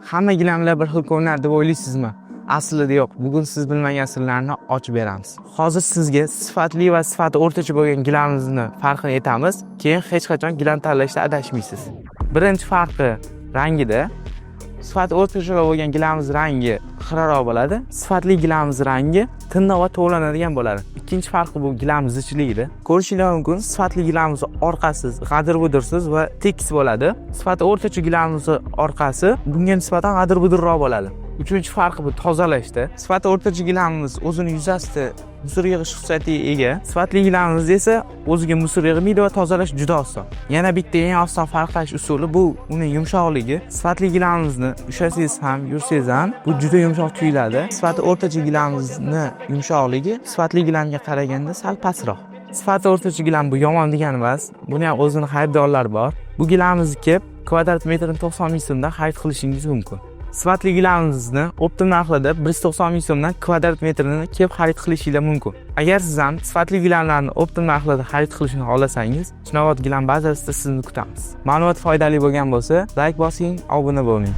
Hamma gilamlar bir xil ko'rinadi deb o'ylaysizmi? Aslida yo'q. Bugun siz bilmagan sirlarni ochib beramiz. Hozir sizga sifatli va sifati o'rtacha bo'lgan gilamimizni farqini aytamiz. Keyin hech qachon gilam tanlashda adashmaysiz. Birinchi farqi rangida. Sifati o'rtacha bo'lgan gilamiz rangi xiraroq bo'ladi. Sifatli gilamiz rangi tinnoq va to'g'lanadigan bo'ladi. Ikkinchi farqi bu gilamiz ichligida. Ko'rishingiz mumkin, sifatli gilamiz orqasi g'adir-budirsiz va tekis bo'ladi. Sifati o'rtacha gilamiz orqasi bunga nisbatan g'adir-budirroq bo'ladi. Uchinchi farqi bu tozalashda. Sifati o'rtacha gilamimiz o'zini yuzasida musor yig'ish xususiyatiga ega. Sifatli gilamimiz esa o'ziga musor yig'maydi va tozalash juda oson. Yana bitta eng oson farqlash usuli bu uning yumshoqligi. Sifatli gilamimizni ushlasangiz ham, yursangiz ham bu juda yumshoq tuyuladi. Sifati o'rtacha gilamimizni yumshoqligi sifatli gilamga qaraganda sal pastroq. Sifati o'rtacha gilam bu yomon degani emas. Buni ham o'zini xaridorlari bor. Bu gilamizni kvadrat metrini 90 ming so'mdan xarid qilishingiz mumkin. Sifatli gilamimizni optim narxida 190 ming so'mdan kvadrat metrini kelib xarid qilishingiz mumkin. Agar siz ham sifatli gilamlarni optim narxida xarid qilishni xohlasangiz, Chinoobod gilam bazasida sizni kutamiz. Ma'lumot foydali bo'lgan bo'lsa, like bosing, obuna bo'ling.